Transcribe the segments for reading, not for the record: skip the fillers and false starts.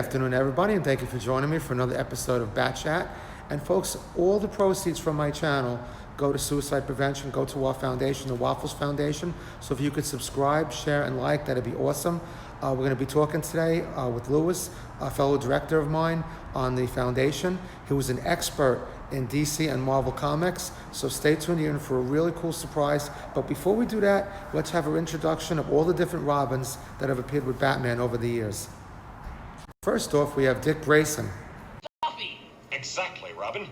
afternoon, everybody, and thank you for joining me for another episode of Bat Chat. And folks, all the proceeds from my channel go to suicide prevention, go to our foundation, the Waffles Foundation. So if you could subscribe, share, and like, that'd be awesome. We're going to be talking today with Luis, a fellow director of mine on the foundation. He was an expert in DC and Marvel Comics. So stay tuned in for a really cool surprise. But before we do that, let's have an introduction of all the different Robins that have appeared with Batman over the years. First off, we have Dick Grayson. Duffy! Exactly, Robin.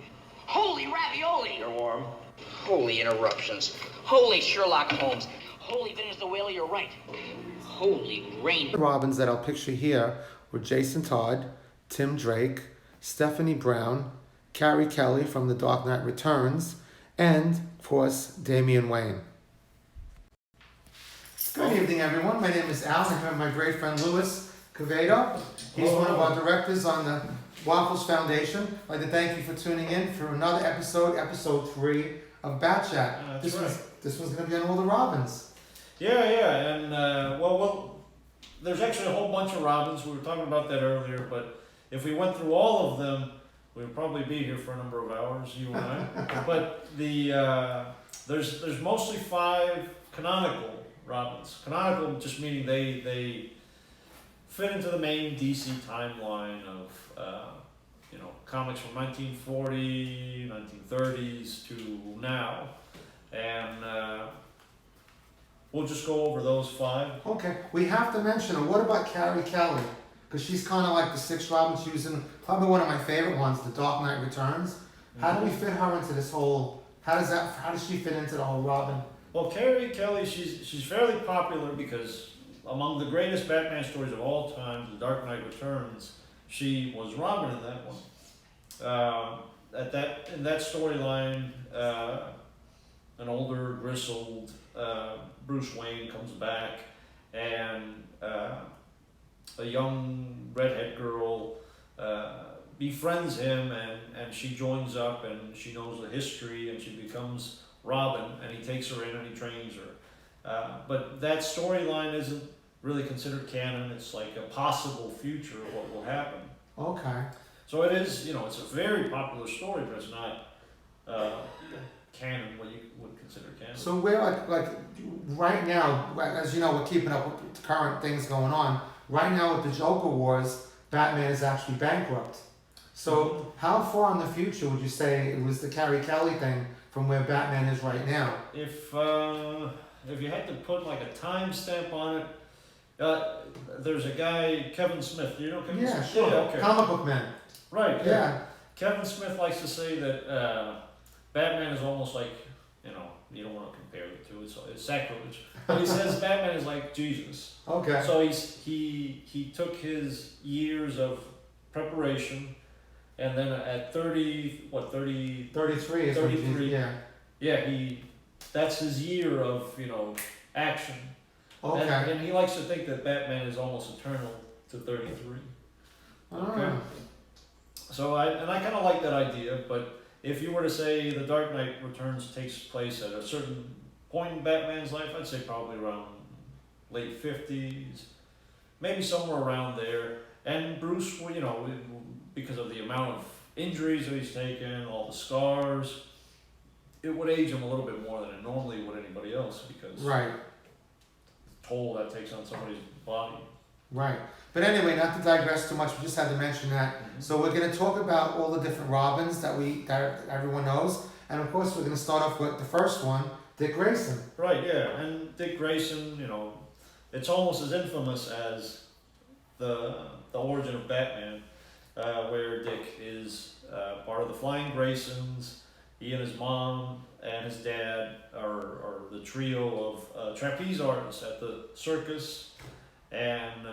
Holy ravioli! You're warm. Holy interruptions. Holy Sherlock Holmes. Holy Vince the Whale, you're right. Holy rain. The Robins that I'll picture here were Jason Todd, Tim Drake, Stephanie Brown, Carrie Kelly from The Dark Knight Returns, and, of course, Damian Wayne. Good evening, everyone. My name is Al, and I have my great friend Luis Quevedo. He's one of our directors on the Waffles Foundation. I'd like to thank you for tuning in for another episode 3 of Bat Chat. This one's going to be on all the Robins. Yeah, and well, there's actually a whole bunch of Robins. We were talking about that earlier, but if we went through all of them, we would probably be here for a number of hours, you and I. But there's mostly 5 canonical Robins. Canonical just meaning they fit into the main DC timeline of comics from 1940, 1930s to now, and we'll just go over those 5. Okay, we have to mention her. What about Carrie Kelly? Because she's kind of like the 6th Robin. She was in probably one of my favorite ones, The Dark Knight Returns. How do we fit her into this whole? How does she fit into the whole Robin? Well, Carrie Kelly, she's fairly popular because among the greatest Batman stories of all time, The Dark Knight Returns, she was Robin in that one. In that storyline, an older, grizzled Bruce Wayne comes back, and a young redhead girl befriends him, and she joins up, and she knows the history, and she becomes Robin, and he takes her in and he trains her. But that storyline isn't really considered canon. It's like a possible future of what will happen. Okay. So it is, it's a very popular story, but it's not canon, what you would consider canon. So we're like right now, as you know, we're keeping up with the current things going on. Right now with the Joker Wars, Batman is actually bankrupt. So how far in the future would you say it was the Carrie Kelly thing from where Batman is right now? If you had to put like a timestamp on it, there's a guy, Kevin Smith. Do you know Kevin Smith? Yeah, sure. Yeah, okay. Comic book man. Right. Yeah. Kevin Smith likes to say that Batman is almost like, you don't want to compare the two. It's sacrilege. But he says Batman is like Jesus. Okay. So he took his years of preparation, and then at 33 is 33, yeah. Yeah, that's his year of, action. Okay. And he likes to think that Batman is almost eternal to 33. Okay. So I kind of like that idea, but if you were to say The Dark Knight Returns takes place at a certain point in Batman's life, I'd say probably around late 50s, maybe somewhere around there. And Bruce, because of the amount of injuries that he's taken, all the scars, it would age him a little bit more than it normally would anybody else, because right. the toll that takes on somebody's body. Right. But anyway, not to digress too much, we just had to mention that. Mm-hmm. So we're going to talk about all the different Robins that everyone knows. And of course, we're going to start off with the first one, Dick Grayson. Right, yeah. And Dick Grayson, it's almost as infamous as the origin of Batman, where Dick is part of the Flying Graysons. He and his mom and his dad are the trio of trapeze artists at the circus. And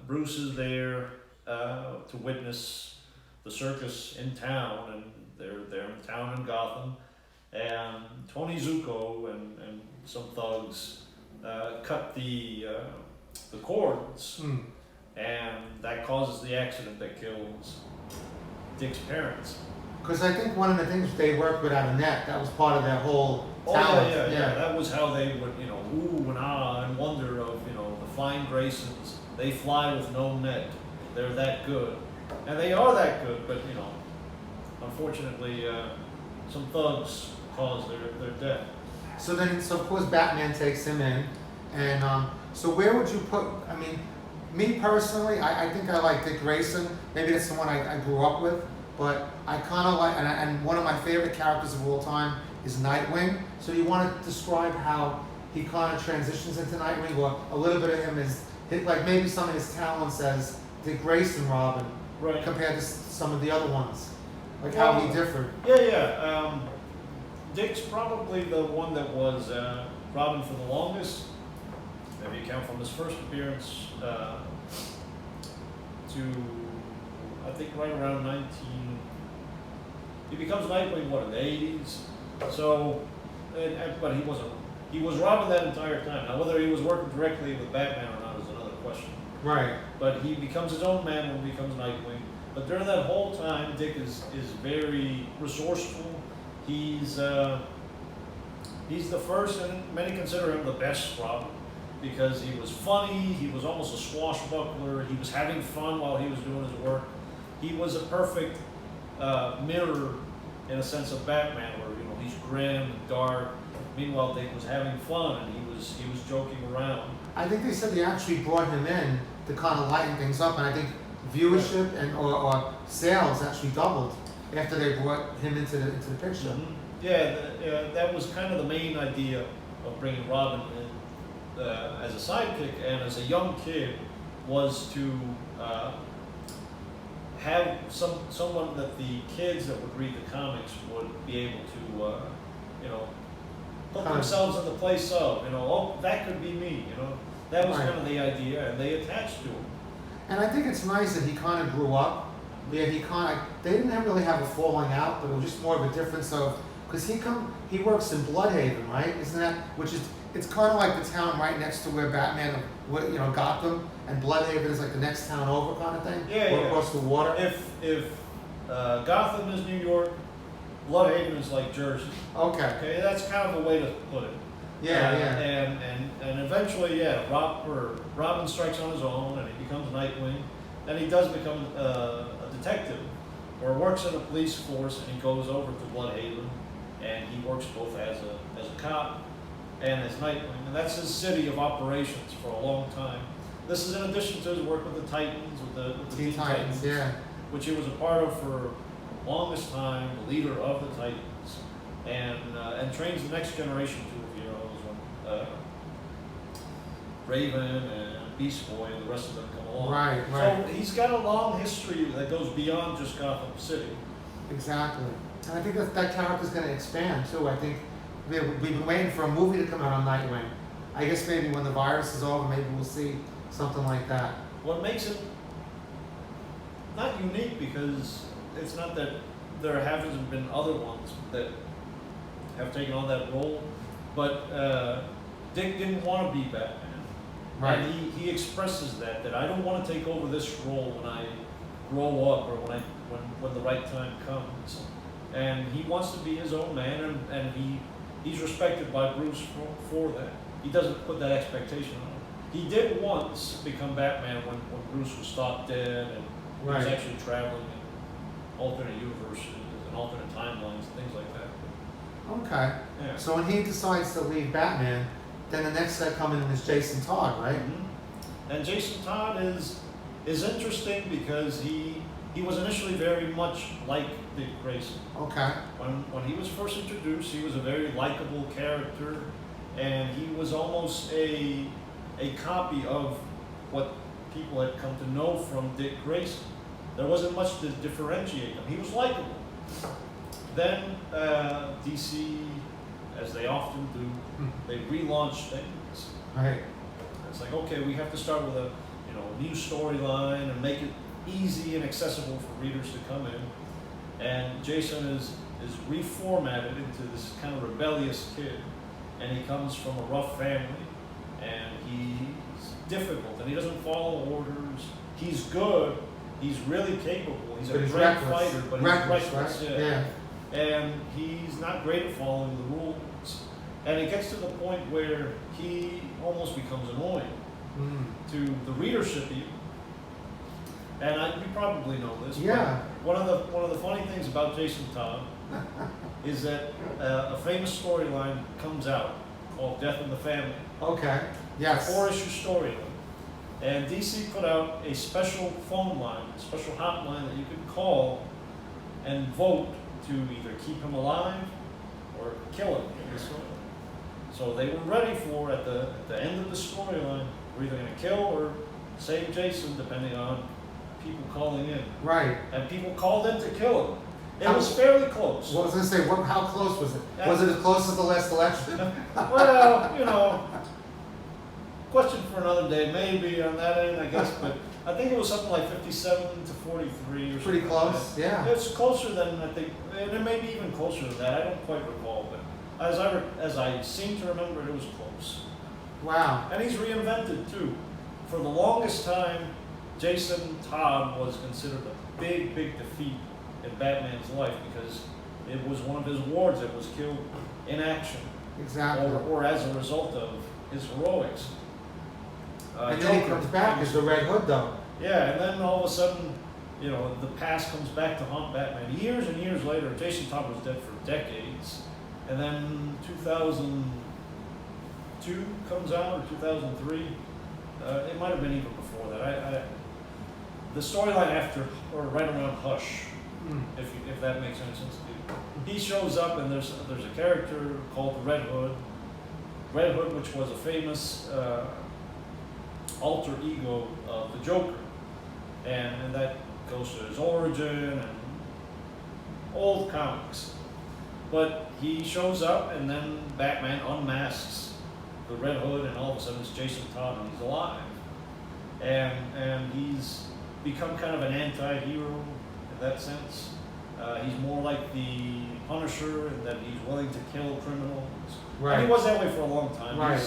Bruce is there to witness the circus in town, and they're in town in Gotham. And Tony Zuko and some thugs cut the cords, and that causes the accident that kills Dick's parents. Because I think one of the things they worked without a net, that was part of their whole talent. Yeah. That was how they would, ooh and ah and wonder of, the Flying Graysons. They fly with no net. They're that good, and they are that good. But unfortunately, some thugs caused their death. So of course Batman takes him in, and so where would you put? I mean, me personally, I think I like Dick Grayson. Maybe that's the one I grew up with, but I kind of like, and one of my favorite characters of all time is Nightwing. So you want to describe how he kind of transitions into Nightwing, or a little bit of him is like maybe some of his talents as Dick Grayson Robin, Right. compared to some of the other ones, like how he differed. Yeah. Dick's probably the one that was Robin for the longest. If you count from his first appearance to, I think, right around 19. He becomes Nightwing, in the 80s? So, but he wasn't. He was Robin that entire time. Now, whether he was working directly with Batman or not is another question. Right. But he becomes his own man when he becomes Nightwing. But during that whole time, Dick is very resourceful. He's the first, and many consider him the best Robin, because he was funny. He was almost a swashbuckler. He was having fun while he was doing his work. He was a perfect mirror, in a sense, of Batman, where he's grim and dark. Meanwhile, Dick was having fun, and he was joking around. I think they said they actually brought him in to kind of lighten things up, and I think viewership and or sales actually doubled after they brought him into the picture. Mm-hmm. Yeah, that was kind of the main idea of bringing Robin in as a sidekick and as a young kid, was to have someone that the kids that would read the comics would be able to put themselves in the place of, oh, that could be me, that was Right. kind of the idea, and they attached to him. And I think it's nice that he kind of grew up. Yeah, they didn't really have a falling out, but it was just more of a difference of, because he works in Bloodhaven, right? Isn't that, it's kind of like the town right next to where Batman, Gotham, and Bloodhaven is like the next town over kind of thing? Yeah, or yeah. across the water? If Gotham is New York, Bloodhaven is like Jersey. Okay. Okay, that's kind of a way to put it. Yeah. And eventually, Robin strikes on his own, and he becomes Nightwing, and he does become a detective, or works in a police force, and he goes over to Bloodhaven, and he works both as a cop and as Nightwing, and that's his city of operations for a long time. This is in addition to his work with the Titans, with the Teen Titans, yeah. which he was a part of for the longest time, the leader of the Titans, and trains the next generation of heroes, Raven and Beast Boy and the rest of them come along. Right. So he's got a long history that goes beyond just Gotham City. Exactly. And I think that character's going to expand too. I think we've been waiting for a movie to come out on Nightwing. I guess maybe when the virus is over, maybe we'll see something like that. What makes it not unique, because it's not that there haven't been other ones that have taken on that role, but Dick didn't want to be Batman. Right. And he expresses that I don't want to take over this role when I grow up, or when the right time comes. And he wants to be his own man, and he's respected by Bruce for that. He doesn't put that expectation on him. He did once become Batman when Bruce was thought dead, and he was actually traveling in alternate universes and alternate timelines and things like that. Okay. Yeah. So when he decides to leave Batman, then the next guy coming in is Jason Todd, right? Mm-hmm. And Jason Todd is interesting because he was initially very much like Dick Grayson. Okay. When he was first introduced, he was a very likable character, and he was almost a copy of what people had come to know from Dick Grayson. There wasn't much to differentiate him. He was likable. Then DC, as they often do, they relaunch things. Right. It's like, okay, we have to start with a new storyline and make it easy and accessible for readers to come in. And Jason is reformatted into this kind of rebellious kid, and he comes from a rough family, and he's difficult, and he doesn't follow orders. He's good. He's really capable. He's a great fighter, but he's reckless. Right? Yeah. And he's not great at following the rules. And it gets to the point where he almost becomes annoying to the readership even. And you probably know this. Yeah. One of the funny things about Jason Todd is that a famous storyline comes out called Death in the Family. Okay. Yes. A 4-issue storyline. And DC put out a special phone line, a special hotline that you could call and vote to either keep him alive or kill him in the story. So they were ready for, at the end of the storyline, we're either going to kill or save Jason, depending on people calling in. Right. And people called in to kill him. It was fairly close. Well, I was going to say, how close was it? Was it as close as the last election? Well, you know, question for another day, maybe on that end, I guess, but I think it was something like 57 to 43 or something. Pretty close, like that. yeah. It's closer than I think, and it may be even closer than that. I don't quite recall, but as I seem to remember, it was close. Wow. And he's reinvented too. For the longest time, Jason Todd was considered a big, big defeat in Batman's life because it was one of his wards that was killed in action. Exactly. Or as a result of his heroics. And then he Joker comes back as the Red Hood, though. Yeah, and then all of a sudden, you know, the past comes back to haunt Batman. Years and years later, Jason Todd was dead for decades. And then 2002 comes out, or 2003. It might have been even before that. The storyline after, or right around Hush, if that makes any sense to you. He shows up, and there's a character called the Red Hood. Red Hood, which was a famous alter ego of the Joker, and that goes to his origin and old comics. But he shows up, and then Batman unmasks the Red Hood, and all of a sudden it's Jason Todd, and he's alive, and he's become kind of an anti-hero in that sense. He's more like the Punisher in that he's willing to kill criminals. Right. And he was that way for a long time. Right.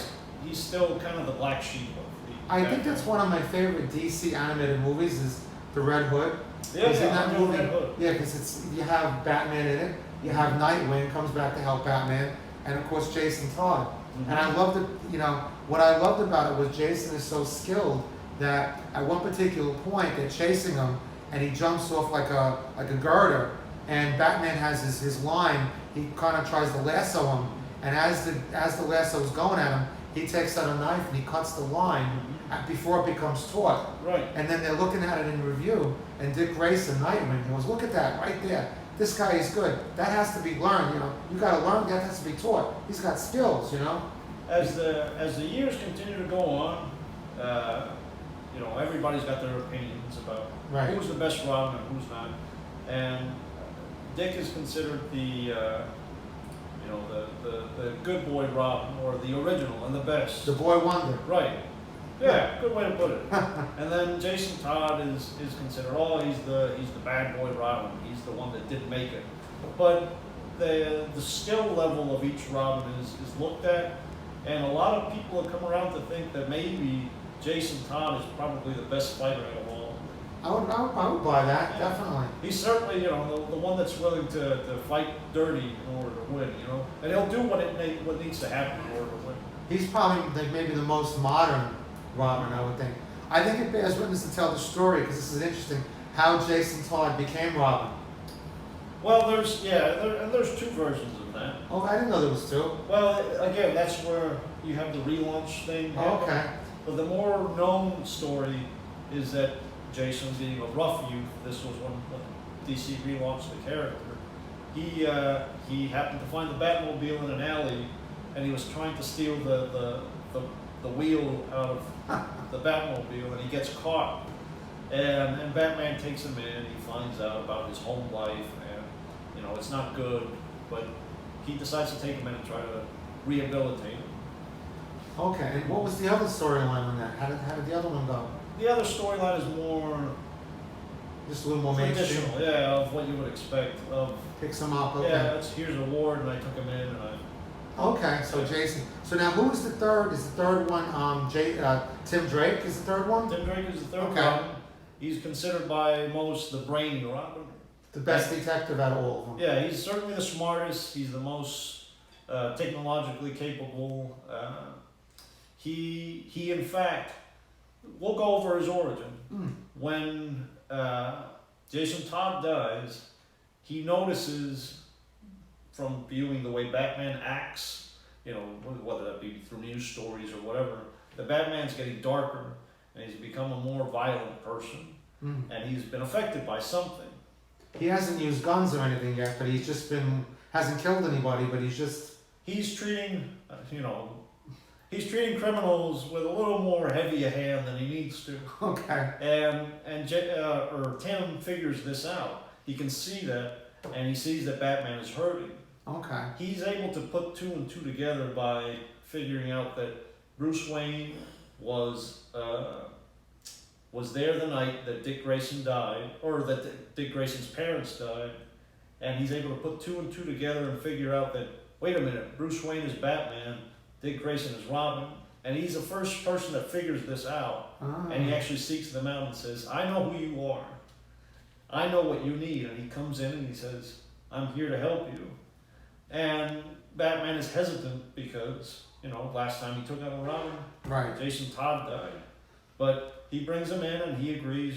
He's still kind of the black sheep of the I think Batman. that's one of my favorite DC animated movies is The Red Hood. Yeah, Because in that Red movie, Hood. yeah, because you have Batman in it, you have Nightwing comes back to help Batman, and of course Jason Todd. Mm-hmm. And I loved it, you know, what I loved about it was Jason is so skilled that at one particular point they're chasing him and he jumps off like a girder, and Batman has his line, he kind of tries to lasso him, and as the lasso is going at him, he takes out a knife and he cuts the line before it becomes taut. Right. And then they're looking at it in review, and Dick Grayson, Nightwing, he goes, look at that right there. This guy is good. That has to be learned, you know. You got to learn. That has to be taught. He's got skills, you know. As the years continue to go on, you know, everybody's got their opinions about Right. who's the best Robin and who's not. And Dick is considered the you know, the good boy Robin, or the original and the best. The boy wonder. Right. Yeah, good way to put it. And then Jason Todd is considered, he's the bad boy Robin. He's the one that didn't make it. But the skill level of each Robin is looked at, and a lot of people have come around to think that maybe Jason Todd is probably the best fighter out of all. I would buy that, Yeah. definitely. He's certainly, you know, the one that's willing to fight dirty in order to win, you know, and he'll do what needs to happen in order to win. He's probably maybe the most modern Robin, I would think. I think it bears witness to tell the story, because this is interesting, how Jason Todd became Robin. Well, there's two versions of that. Oh, I didn't know there was two. Well, again, that's where you have the relaunch thing. Oh, okay. But the more known story is that Jason, being a rough youth, this was when DC relaunched the character. He happened to find the Batmobile in an alley, and he was trying to steal the wheel out of the Batmobile, and he gets caught. And Batman takes him in. He finds out about his home life, and you know it's not good. But he decides to take him in and try to rehabilitate him. Okay, and what was the other storyline on that? How did the other one go? The other storyline is more Just a little more mainstream. traditional, yeah, of what you would expect. Of Picks him up, okay. yeah, here's an award, and I took him in, and I. Okay, so Jason. So now who is the third? Is the third one Tim Drake is the third one? Tim Drake is the third Okay. Robin. He's considered by most the brain Robin. The best detective out of all of them. Yeah, he's certainly the smartest. He's the most technologically capable. He in fact, we'll go over his origin. When Jason Todd dies, he notices from viewing the way Batman acts, you know, whether that be through news stories or whatever, that Batman's getting darker and he's become a more violent person and he's been affected by something. He hasn't used guns or anything yet, but he's just hasn't killed anybody, but He's treating, he's treating criminals with a little more heavy a hand than he needs to. Okay. And Tim figures this out. He can see that, and he sees that Batman is hurting. Okay. He's able to put two and two together by figuring out that Bruce Wayne was there the night that Dick Grayson died, or that Dick Grayson's parents died, and he's able to put two and two together and figure out that, wait a minute, Bruce Wayne is Batman, Dick Grayson is Robin, and he's the first person that figures this out, and he actually seeks them out and says, I know who you are, I know what you need, and he comes in and he says, I'm here to help you. And Batman is hesitant because, last time he took out a Robin, right, Jason Todd died. But he brings him in and he agrees,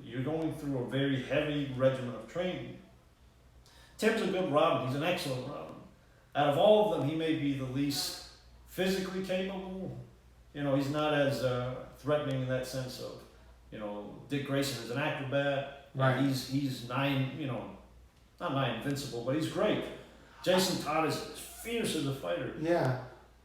you're going through a very heavy regimen of training. Tim's a good Robin, he's an excellent Robin. Out of all of them, he may be the least physically capable. He's not as threatening in that sense of, Dick Grayson is an acrobat. Right. He's not nigh invincible, but he's great. Jason Todd is fierce as a fighter. Yeah.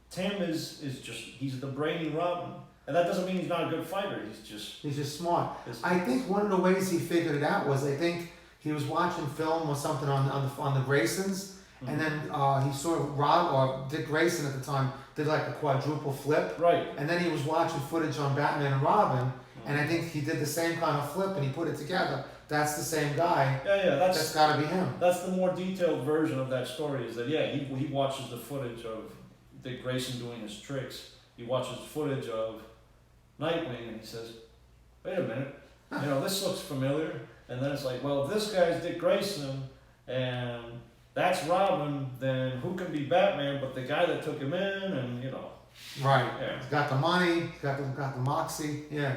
Tim is just, he's the brainy Robin. And that doesn't mean he's not a good fighter, He's just smart. I think one of the ways he figured it out was, I think he was watching film or something on the Graysons, and then he saw Dick Grayson at the time did like a quadruple flip. Right. And then he was watching footage on Batman and Robin, and I think he did the same kind of flip and he put it together. That's the same guy. Yeah, that's got to be him. That's the more detailed version of that story, is that, he watches the footage of Dick Grayson doing his tricks. He watches footage of Nightwing and he says, wait a minute, this looks familiar. And then it's like, well, if this guy's Dick Grayson and that's Robin, then who can be Batman but the guy that took him in, and Right. Yeah. He's got the money, got the moxie. Yeah.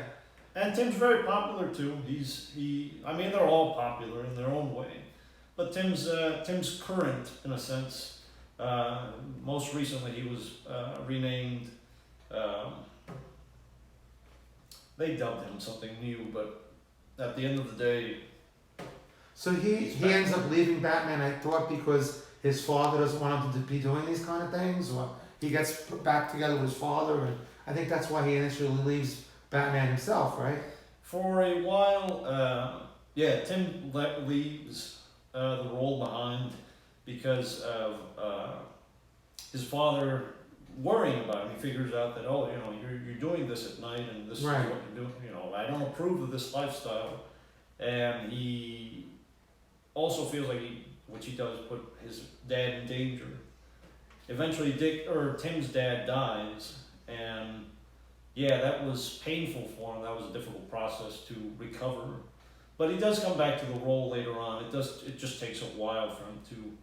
And Tim's very popular too. They're all popular in their own way. But Tim's current in a sense. Most recently he was renamed, they dubbed him something new, but at the end of the day. So he ends up leaving Batman, I thought, because his father doesn't want him to be doing these kind of things, or he gets put back together with his father, and I think that's why he initially leaves Batman himself, right? For a while, Tim leaves the role behind because of his father worrying about him. He figures out that, you're doing this at night, and this Right. is what you're doing. I don't approve of this lifestyle. And he also feels like which he does, put his dad in danger. Eventually Tim's dad dies, and that was painful for him. That was a difficult process to recover. But he does come back to the role later on. It just takes a while for him to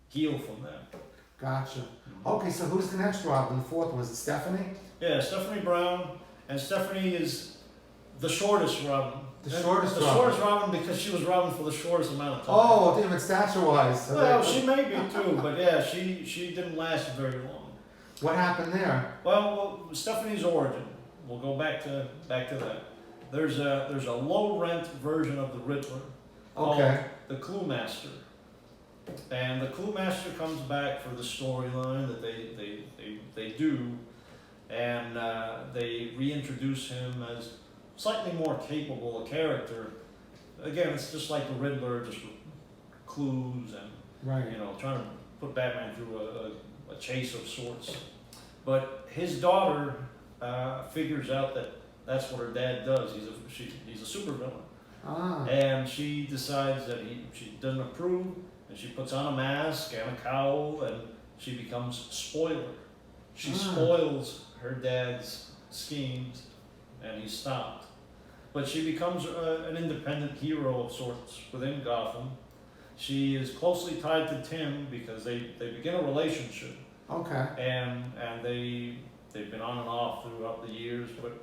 heal from that. Gotcha. Okay, so who's the next Robin? The fourth one, was it Stephanie? Yeah, Stephanie Brown, and Stephanie is the shortest Robin. The shortest Robin because she was Robin for the shortest amount of time. Oh, damn it, stature-wise. Well, she may be too, but she didn't last very long. What happened there? Well, Stephanie's origin. We'll go back to that. There's a low rent version of the Riddler called the Clue Master, and the Clue Master comes back for the storyline that they do, and they reintroduce him as slightly more capable a character. Again, it's just like the Riddler, just with clues and trying to put Batman through a chase of sorts. But his daughter figures out that that's what her dad does. He's a supervillain, and she decides that she doesn't approve, and she puts on a mask and a cowl, and she becomes Spoiler. She spoils her dad's schemes, and he's stopped. But she becomes an independent hero of sorts within Gotham. She is closely tied to Tim because they begin a relationship. Okay. And they've been on and off throughout the years, but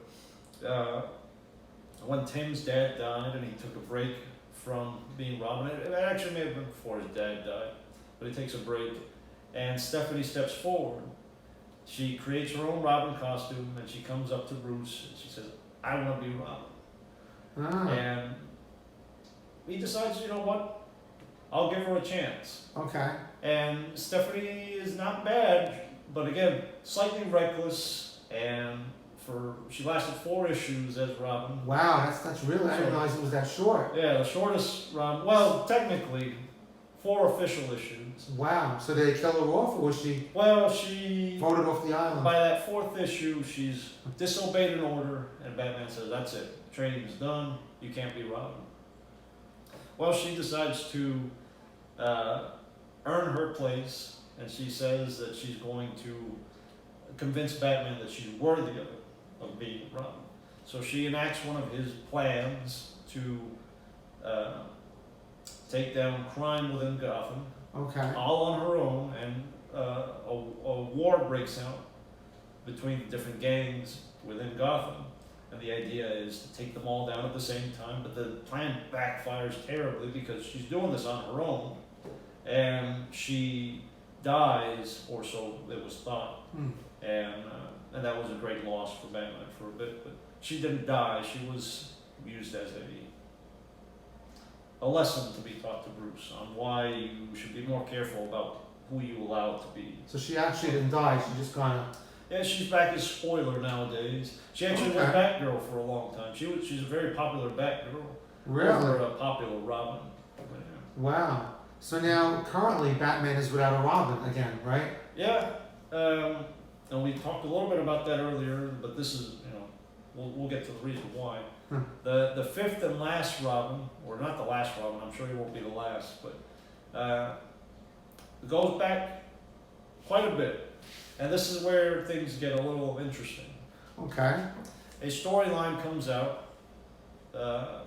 when Tim's dad died and he took a break from being Robin, it actually may have been before his dad died, but he takes a break, and Stephanie steps forward. She creates her own Robin costume, and she comes up to Bruce and she says, "I want to be Robin." Ah, And he decides, you know what? I'll give her a chance. okay. And Stephanie is not bad, but again, slightly reckless, and she lasted 4 issues as Robin. Wow, that's really, I didn't So- realize it was that short. Yeah, the shortest Robin. Well, technically, 4 official issues. Wow, so did they kill her off, or was she Well, she voted off the island? by that 4th issue, she's disobeyed an order, and Batman says, "That's it. Training's done. You can't be Robin." Well, she decides to earn her place, and she says that she's going to convince Batman that she's worthy of it, of being Robin. So she enacts one of his plans to take down crime within Gotham, Okay. all on her own, and a war breaks out between the different gangs within Gotham. And the idea is to take them all down at the same time, but the plan backfires terribly because she's doing this on her own, and she dies, or so it was thought. Hmm. And that was a great loss for Batman for a bit, but she didn't die. She was used as a lesson to be taught to Bruce on why you should be more careful about who you allow to be. So she actually didn't die, she just kind of... Yeah, she's back as Spoiler nowadays. She actually was Okay. Batgirl for a long time. She's a very popular Batgirl. Really? Over a popular Robin. Wow. So now, currently, Batman is without a Robin again, right? Yeah, and we talked a little bit about that earlier, but this is, we'll get to the reason why. Hmm. The 5th and last Robin, or not the last Robin, I'm sure he won't be the last, but it goes back quite a bit. And this is where things get a little interesting. Okay. A storyline comes out, I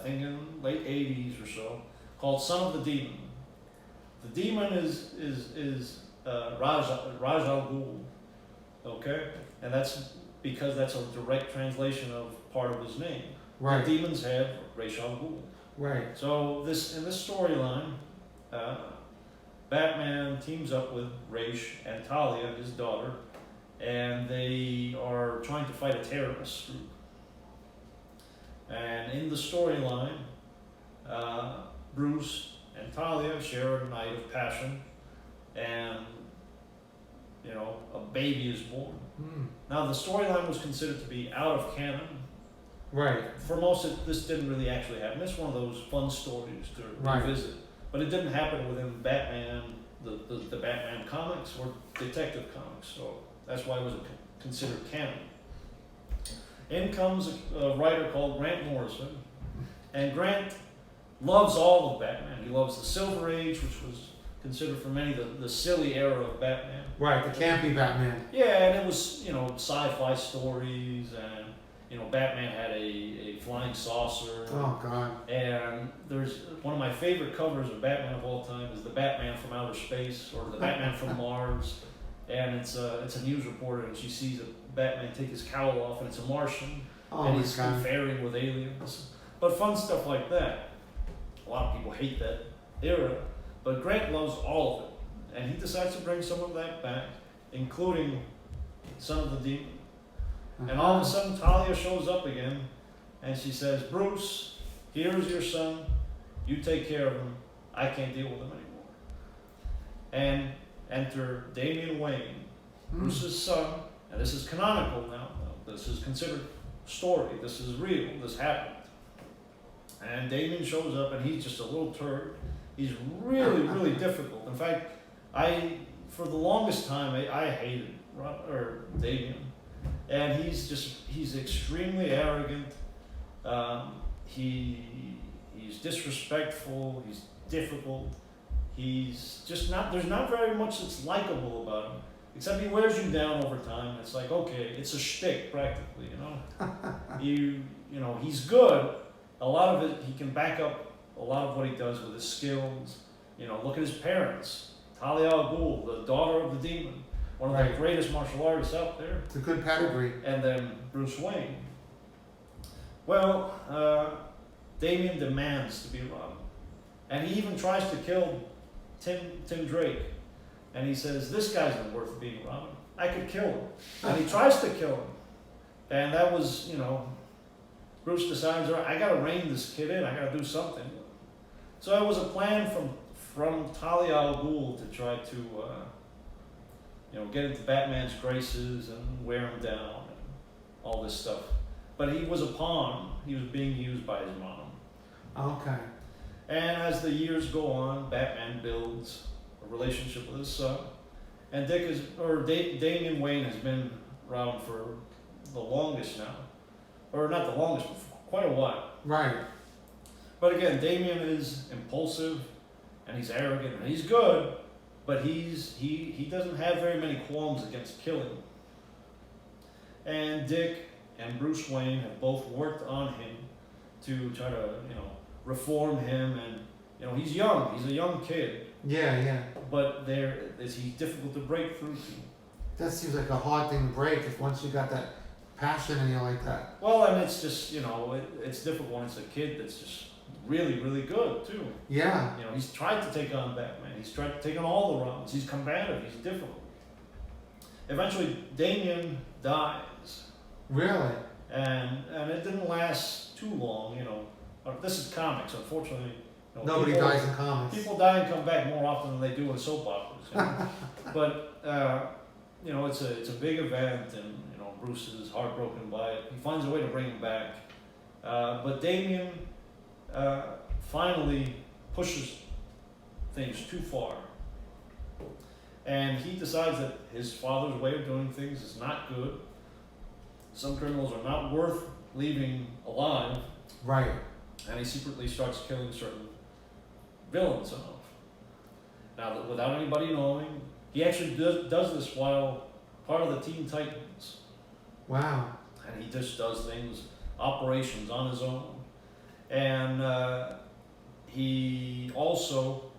think in late 80s or so, called Son of the Demon. The demon is Ra's al Ghul, okay? And that's because that's a direct translation of part of his name. Right. The demon's head, Ra's al Ghul. Right. So in this storyline, Batman teams up with Ra's and Talia, his daughter, and they are trying to fight a terrorist group. And in the storyline, Bruce and Talia share a night of passion, and a baby is born. Hmm. Now the storyline was considered to be out of canon. Right. For most, this didn't really actually happen. It's one of those fun stories to Right. revisit, but it didn't happen within Batman, the Batman comics or Detective Comics. So that's why it was considered canon. In comes a writer called Grant Morrison, and Grant loves all of Batman. He loves the Silver Age, which was considered for many the silly era of Batman. Right, the campy Batman. Yeah, and it was, sci-fi stories, and, Batman had a flying saucer. Oh, God. And there's one of my favorite covers of Batman of all time is the Batman from Outer Space, or the Batman from Mars. And it's a news reporter, and she sees a Batman take his cowl off, and it's a Martian, Oh, and my he's God. conferring with aliens. But fun stuff like that. A lot of people hate that era, but Grant loves all of it, and he decides to bring some of that back, including Son of the Demon. And all of a sudden, Talia shows up again, and she says, "Bruce, here's your son. You take care of him. I can't deal with him anymore." And enter Damian Wayne, Bruce's son, and this is canonical now. This is considered story. This is real. This happened. And Damian shows up, and he's just a little turd. He's really, really difficult. In fact, for the longest time, I hated Damian. And he's extremely arrogant. He's disrespectful. He's difficult. He's just there's not very much that's likable about him. Except he wears you down over time. It's like, okay, it's a shtick practically, he's good. A lot of it, he can back up a lot of what he does with his skills. Look at his parents. Talia al Ghul, the daughter of the demon. One of the greatest martial artists out there. It's a good pedigree. And then Bruce Wayne. Well, Damien demands to be Robin. And he even tries to kill Tim Drake. And he says, this guy's not worth being Robin. I could kill him. And he tries to kill him. And that was, Bruce decides, I got to rein this kid in. I got to do something. So it was a plan from Talia al Ghul to try to, get into Batman's graces and wear him down and all this stuff. But he was a pawn. He was being used by his mom. Okay. And as the years go on, Batman builds a relationship with his son. And Damian Wayne has been around for the longest now. Or not the longest, but for quite a while. Right. But again, Damian is impulsive and he's arrogant and he's good, but he doesn't have very many qualms against killing. And Dick and Bruce Wayne have both worked on him to try to, reform him, and he's young. He's a young kid. Yeah. But he's difficult to break through to. That seems like a hard thing to break if once you got that passion in you like that. Well, and it's just it's difficult when it's a kid that's just really, really good too. Yeah. He's tried to take on Batman. He's tried to take on all the Robins. He's combative. He's difficult. Eventually, Damian dies. Really? And it didn't last too long. This is comics, unfortunately. Nobody dies in comics. People die and come back more often than they do in soap operas. But it's a big event, and Bruce is heartbroken by it. He finds a way to bring him back, but Damian finally pushes things too far, and he decides that his father's way of doing things is not good. Some criminals are not worth leaving alive. Right. And he secretly starts killing certain villains off. Now, without anybody knowing, he actually does this while part of the Teen Titans. Wow. And he just does things, operations on his own. And he also,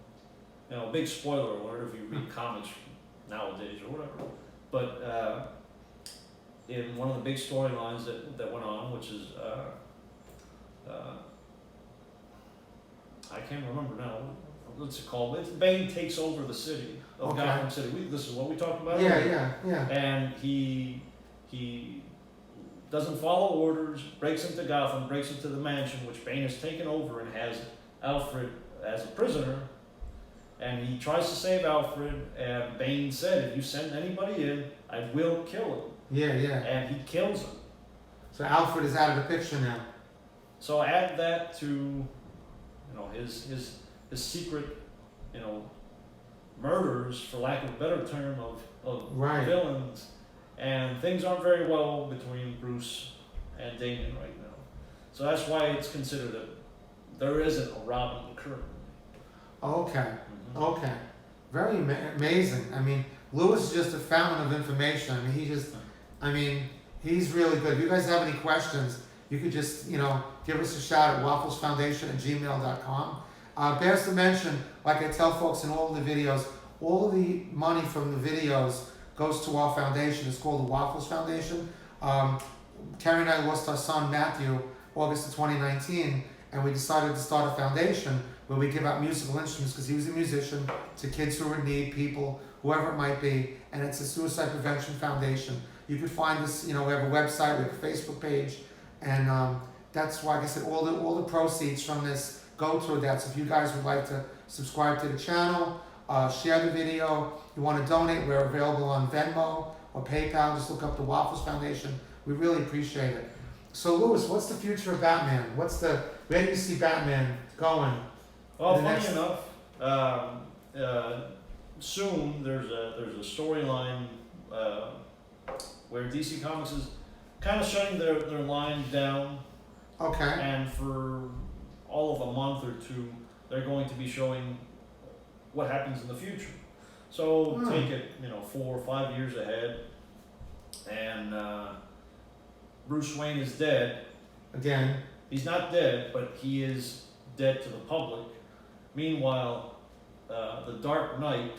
big spoiler alert if you read comics nowadays or whatever, but in one of the big storylines that went on, which is, I can't remember now. What's it called? Bane takes over the city of Gotham City. This is what we talked about. Yeah. And he doesn't follow orders, breaks into Gotham, breaks into the mansion, which Bane has taken over, and has Alfred as a prisoner. And he tries to save Alfred, and Bane said, if you send anybody in, I will kill him. Yeah. And he kills him. So Alfred is out of the picture now. So add that to his secret, murders, for lack of a better term, of Right. villains, and things aren't very well between Bruce and Damian right now. So that's why it's considered that there isn't a Robin currently. Okay. Okay. Very amazing. I mean, Lewis is just a fountain of information. He's really good. If you guys have any questions, you could just, give us a shout at wafflesfoundation@gmail.com. Bears to mention, like I tell folks in all the videos, all of the money from the videos goes to our foundation. It's called the Waffles Foundation. Carrie and I lost our son Matthew August of 2019, and we decided to start a foundation where we give out musical instruments because he was a musician to kids who are in need, people, whoever it might be, and it's a suicide prevention foundation. You can find us, we have a website, we have a Facebook page, and that's why, like I said, all the proceeds from this go toward that. So if you guys would like to subscribe to the channel, share the video, you want to donate, we're available on Venmo or PayPal. Just look up the Waffles Foundation. We really appreciate it. So Lewis, what's the future of Batman? Where do you see Batman going? Well, funny enough, soon there's a storyline where DC Comics is kind of shutting their line down. Okay. And for all of a month or two, they're going to be showing what happens in the future. So take it, 4 or 5 years ahead, and Bruce Wayne is dead. Again. He's not dead, but he is dead to the public. Meanwhile, the Dark Knight,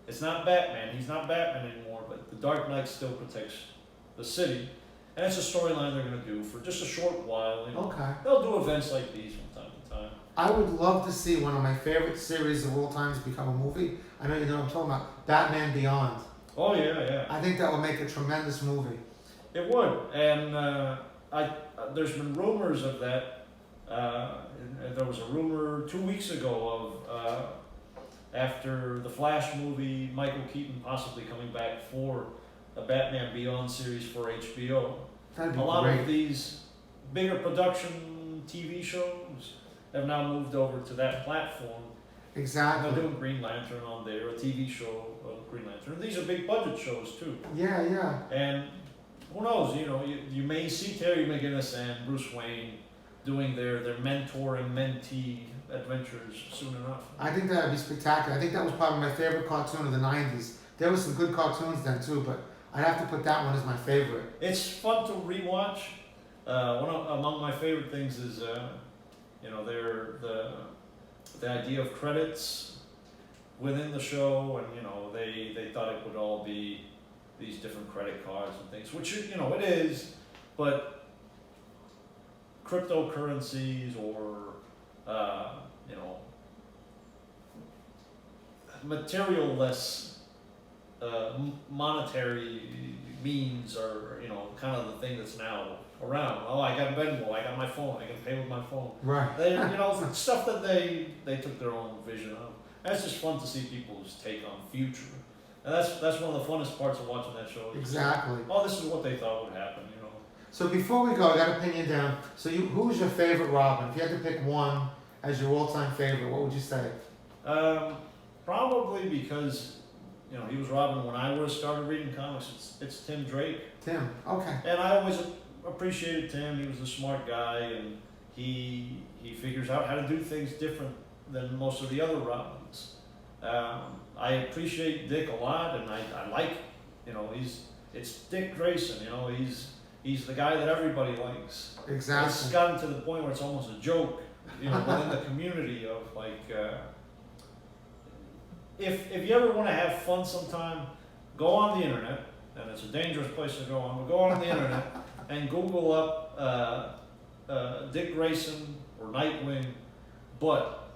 it's not Batman. He's not Batman anymore, but the Dark Knight still protects the city. And it's a storyline they're going to do for just a short while. You know. Okay. They'll do events like these from time to time. I would love to see one of my favorite series of all times become a movie. I know you know what I'm talking about. Batman Beyond. Oh yeah, yeah. I think that would make a tremendous movie. It would, and there's been rumors of that. And there was a rumor 2 weeks ago of after the Flash movie, Michael Keaton possibly coming back for a Batman Beyond series for HBO. That'd be A lot great. of these bigger production TV shows have now moved over to that platform. Exactly. They're doing Green Lantern on there, a TV show of Green Lantern. These are big budget shows too. Yeah, yeah. And who knows, you know, you may see Terry McGinnis and Bruce Wayne doing their mentor and mentee adventures soon enough. I think that would be spectacular. I think that was probably my favorite cartoon of the 90s. There were some good cartoons then too, but I'd have to put that one as my favorite. It's fun to rewatch. Among my favorite things is, you know, the idea of credits within the show, and you know, they thought it would all be these different credit cards and things, which you know it is, but cryptocurrencies or you know, material-less monetary means are, you know, kind of the thing that's now around. Oh, I got Venmo, I got my phone, I can pay with my phone. Right. They, you know, stuff that they took their own vision of. And it's just fun to see people's take on future. And that's one of the funnest parts of watching that show. Exactly. Oh, this is what they thought would happen, you know. So before we go, I got to pin you down. So who's your favorite Robin? If you had to pick one as your all-time favorite, what would you say? Probably because, you know, he was Robin when I would have started reading comics. It's Tim Drake. Tim. Okay. And I always appreciated Tim. He was a smart guy, and he figures out how to do things different than most of the other Robins. I appreciate Dick a lot, and I like, you know, it's Dick Grayson. You know, he's the guy that everybody likes. Exactly. It's gotten to the point where it's almost a joke, you know, within the community of like. If you ever want to have fun sometime, go on the internet, and it's a dangerous place to go on, but go on the internet and Google up Dick Grayson or Nightwing, but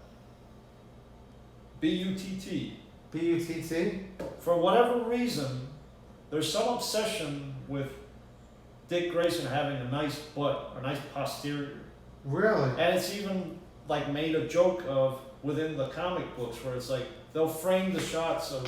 B-U-T-T. B-U-T-T? For whatever reason, there's some obsession with Dick Grayson having a nice butt, a nice posterior. Really? And it's even like made a joke of within the comic books where it's like, they'll frame the shots of,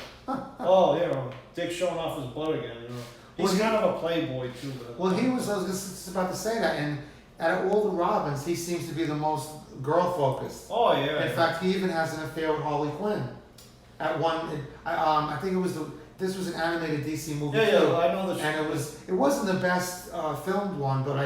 oh, you know, Dick showing off his butt again. You know, he's kind of a playboy too. Well, I was just about to say that, and out of all the Robins, he seems to be the most girl-focused. Oh yeah. In fact, he even has an affair with Harley Quinn. At one, I think it was this was an animated DC movie too. Yeah, I know the. And it wasn't the best filmed one, but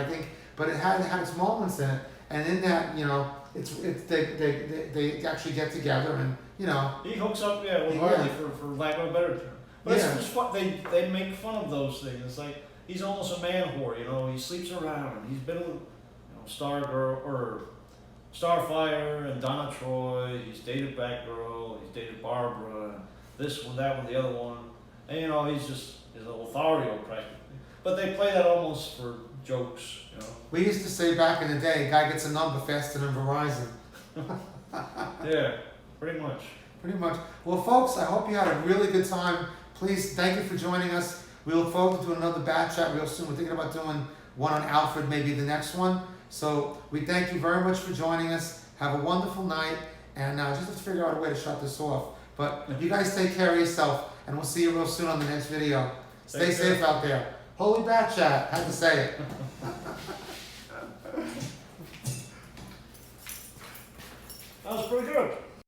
it had its moments in it, and in that, you know, they actually get together and. You know, he hooks up, with Harley for lack of a better term. But it's just fun. They make fun of those things. It's like he's almost a man whore. You know, he sleeps around. And he's been with, you know, Stargirl or Starfire and Donna Troy. He's dated Batgirl. He's dated Barbara. This one, that one, the other one. And you know, he's a Lothario practically. But they play that almost for jokes. You know. We used to say back in the day, guy gets a number faster than Verizon. Yeah. Pretty much. Pretty much. Well, folks, I hope you had a really good time. Please, thank you for joining us. We look forward to doing another Bat Chat real soon. We're thinking about doing one on Alfred, maybe the next one. So we thank you very much for joining us. Have a wonderful night. And just have to figure out a way to shut this off. But you guys take care of yourself. And we'll see you real soon on the next video. Stay safe out there. Holy Bat Chat. Had to say it. That was pretty good.